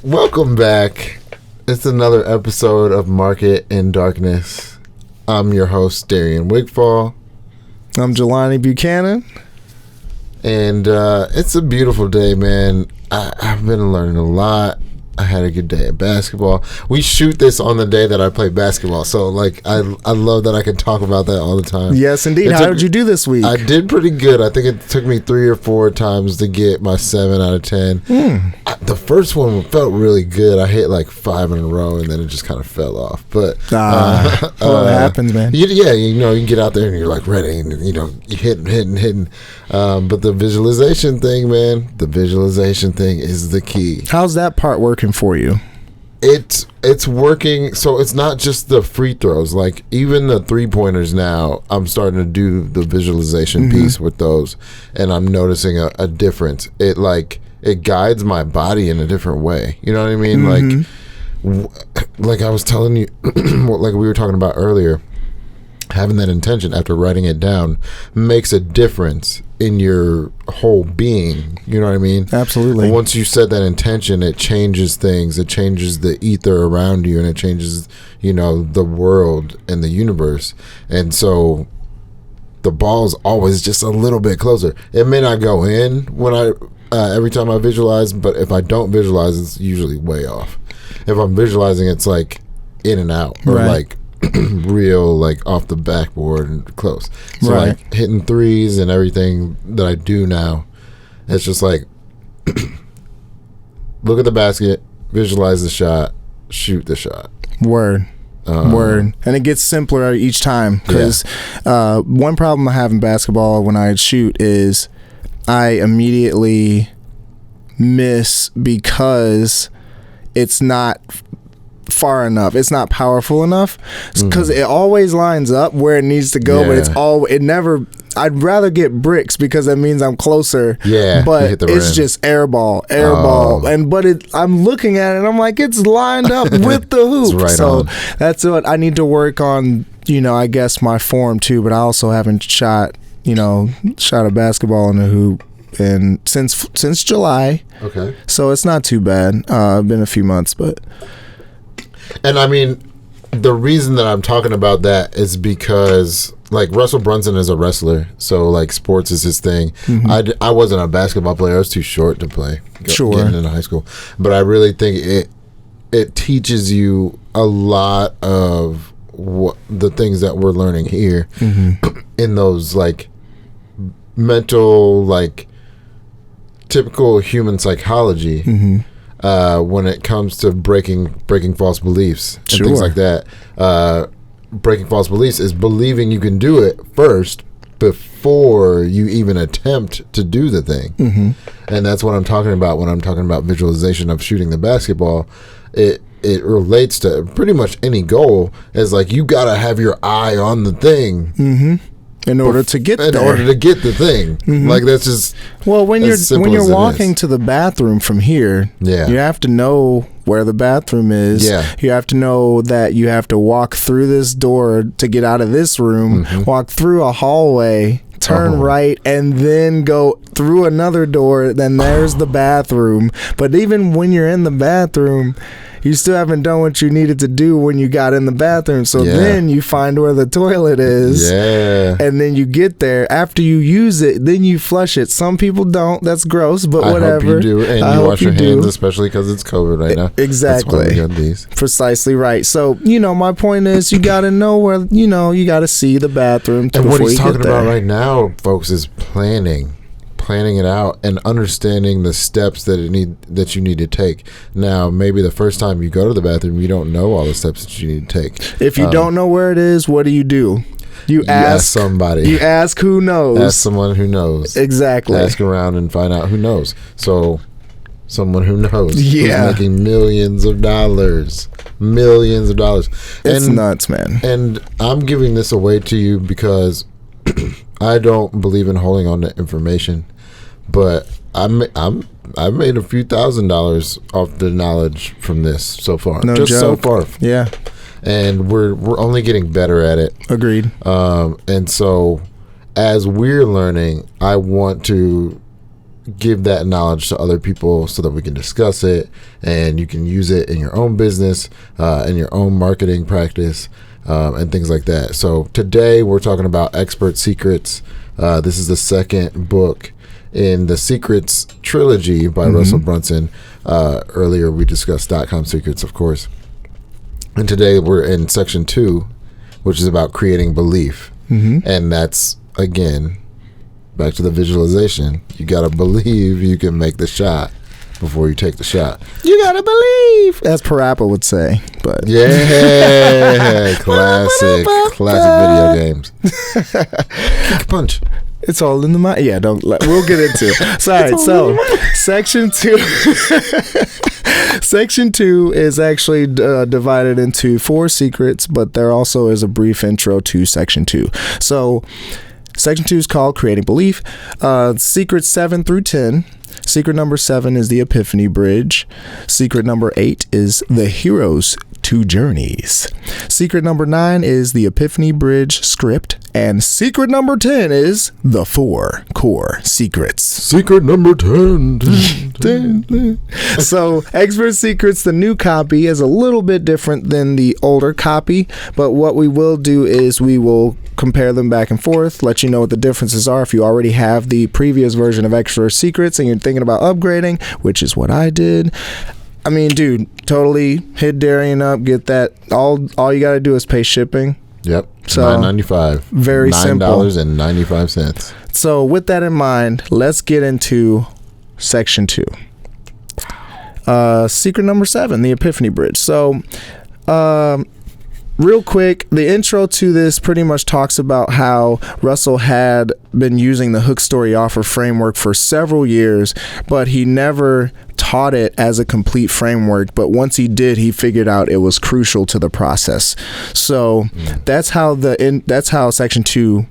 Welcome back. It's another episode of Market in Darkness. I'm your host, Darian Wigfall. I'm Jelani Buchanan. And it's a beautiful day, man. I've been learning a lot. I had a good day at basketball. We shoot this on the day that I play basketball, so like I love that I can talk about that all the time. Yes, indeed. How did you do this week? I did pretty good. I think it took me 3 or 4 times to get my 7 out of 10. The first one felt really good. I hit like 5 in a row, and then it just kind of fell off. But it happens, man. you can get out there and you're like ready, and you're hitting. But the visualization thing, man, is the key. How's that part working for you? It's working. So it's not just the free throws. Like even the 3-pointers now, I'm starting to do the visualization piece with those, and I'm noticing a difference. It guides my body in a different way. You know what I mean? Like I was telling you, like we were talking about earlier, having that intention after writing it down makes a difference in your whole being. You know what I mean? Absolutely. And once you set that intention, it changes things. It changes the ether around you, and it changes, the world and the universe. And so the ball's always just a little bit closer. It may not go in when every time I visualize, but if I don't visualize, it's usually way off. If I'm visualizing, it's like in and out, or like real, like off the backboard and close. So like hitting threes and everything that I do now, it's just like look at the basket, visualize the shot, shoot the shot. Word. And it gets simpler each time, because one problem I have in basketball when I shoot is I immediately miss because it's not far enough. It's not powerful enough, because it always lines up where it needs to go, but I'd rather get bricks because that means I'm closer. Yeah, but it's just airball, I'm looking at it and I'm like, it's lined up with the hoop. That's what I need to work on. I guess my form too, but I also haven't shot a basketball in the hoop and since July. Okay, so it's not too bad. Been a few months, but. And I mean, the reason that I'm talking about that is because, like, Russell Brunson is a wrestler, so like sports is his thing. I wasn't a basketball player; I was too short to play. Getting into high school, but I really think it teaches you a lot of what the things that we're learning here in those like mental, like typical human psychology. When it comes to breaking false beliefs and things like that. Breaking false beliefs is believing you can do it first before you even attempt to do the thing. And that's what I'm talking about when I'm talking about visualization of shooting the basketball. It relates to pretty much any goal. As like, you gotta have your eye on the thing in order to get the thing. Like, that's just when you're walking to the bathroom from here, you have to know where the bathroom is. You have to know that you have to walk through this door to get out of this room, walk through a hallway, turn right, and then go through another door. Then there's the bathroom. But even when you're in the bathroom, you still haven't done what you needed to do when you got in the bathroom. So then you find where the toilet is. And then you get there. After you use it, then you flush it. Some people don't. That's gross, but whatever. I hope you do. And you wash your hands, especially because it's COVID right now. Exactly. That's why we got these. Precisely right. So, my point is, you got to know where, you got to see the bathroom. And what he's talking about right now, folks, is planning it out and understanding the steps that you need to take. Now, maybe the first time you go to the bathroom, you don't know all the steps that you need to take. If you don't know where it is, what do? You ask somebody. You ask who knows. Ask someone who knows. Exactly. Ask around and find out who knows. So, someone who knows. Who's making millions of dollars. It's nuts, man. And I'm giving this away to you because I don't believe in holding on to information. But I've made a few $1,000s off the knowledge from this so far. No just joke. so far. Yeah. And we're only getting better at it. give that knowledge to other people so that we can discuss it and you can use it in your own business, in your own marketing practice, and things like that. So today we're talking about Expert Secrets. This is the second book in the Secrets trilogy by Russell Brunson. Earlier we discussed .com secrets, of course. And today we're in section 2, which is about creating belief. And that's, again, back to the visualization. You got to believe you can make the shot before you take the shot. You got to believe, as Parappa would say. But yeah, classic video games. Kick punch. It's all in the mind. Yeah, we'll get into it. Sorry, so section 2. Section 2 is actually divided into 4 secrets, but there also is a brief intro to section 2. So section 2 is called Creating Belief. Secrets 7 through 10. Secret number 7 is the Epiphany Bridge. Secret number 8 is the Hero's 2 Journeys. Secret number 9 is the Epiphany Bridge script. And secret number 10 is the 4 core secrets. Secret number 10. So, Expert Secrets, the new copy, is a little bit different than the older copy. But what we will do is we will compare them back and forth, let you know what the differences are. If you already have the previous version of Expert Secrets and you're thinking about upgrading, which is what I did. I mean, dude, totally hit Darian up, get that. All you got to do is pay shipping. Yep. So $9.95. Very simple. $9.95. So with that in mind, let's get into section 2. Secret number 7, the Epiphany Bridge. So real quick, the intro to this pretty much talks about how Russell had been using the hook story offer framework for several years, but he never taught it as a complete framework. But once he did, he figured out it was crucial to the process. So that's how section 2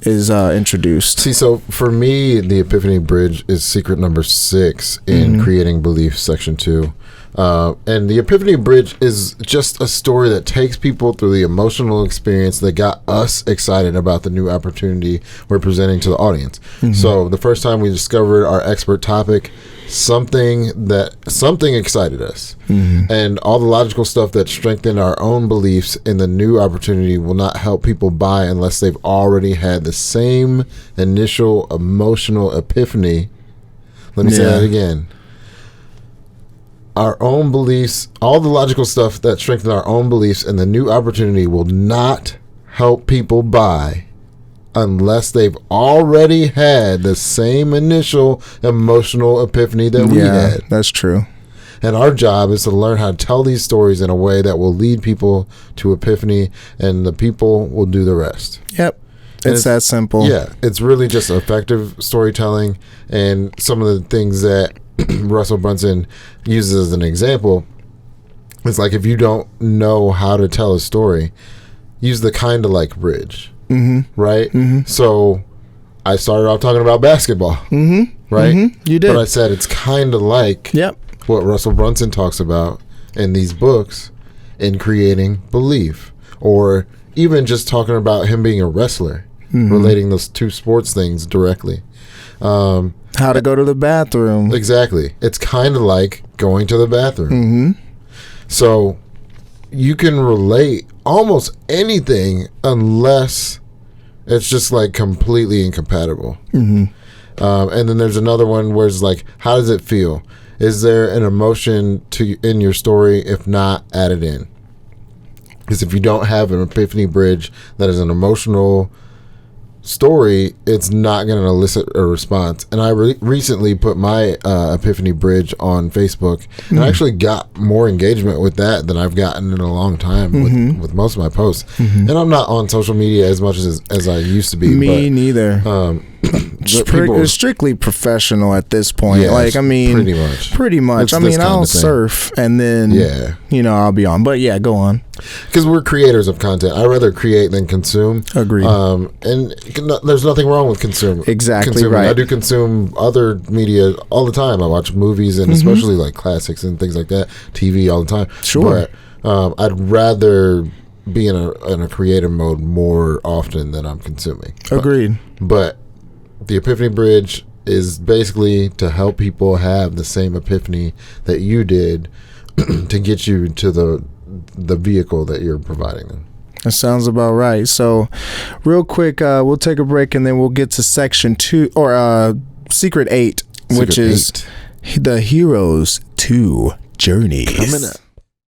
is introduced. See, so for me, the Epiphany Bridge is secret number 6 in Creating Belief, section 2. And the Epiphany Bridge is just a story that takes people through the emotional experience that got us excited about the new opportunity we're presenting to the audience. So the first time we discovered our expert topic, something excited us. And all the logical stuff that strengthened our own beliefs in the new opportunity will not help people buy unless they've already had the same initial emotional epiphany. Let me say that again. Our own beliefs, all the logical stuff that strengthen our own beliefs in the new opportunity will not help people buy unless they've already had the same initial emotional epiphany that we had. That's true. And our job is to learn how to tell these stories in a way that will lead people to epiphany, and the people will do the rest. Yep. It's that simple. Yeah. It's really just effective storytelling, and some of the things that Russell Brunson uses as an example, it's like if you don't know how to tell a story, use the kind of like bridge, right? So I started off talking about basketball, right? You did. But I said it's kind of like what Russell Brunson talks about in these books in creating belief, or even just talking about him being a wrestler, relating those two sports things directly. How to go to the bathroom. Exactly. It's kind of like going to the bathroom. So you can relate almost anything unless it's just like completely incompatible. And then there's another one where it's like, how does it feel? Is there an emotion in your story? If not, add it in. Because if you don't have an Epiphany Bridge that is an emotional story, it's not going to elicit a response. And I recently put my Epiphany Bridge on Facebook, and I actually got more engagement with that than I've gotten in a long time with most of my posts. And I'm not on social media as much as I used to be. Me neither. Strictly professional at this point. Yeah, like, I mean, pretty much. I mean, I'll surf and then, I'll be on. But yeah, go on. Because we're creators of content. I'd rather create than consume. Agreed. And there's nothing wrong with consuming. Exactly right. I do consume other media all the time. I watch movies and especially like classics and things like that. TV all the time. Sure. But I'd rather be in a creative mode more often than I'm consuming. Agreed. But the Epiphany Bridge is basically to help people have the same epiphany that you did to get you to the vehicle that you're providing them. That sounds about right. So real quick, we'll take a break and then we'll get to section 2 or Secret 8, which is the Heroes 2 Journeys. Coming up.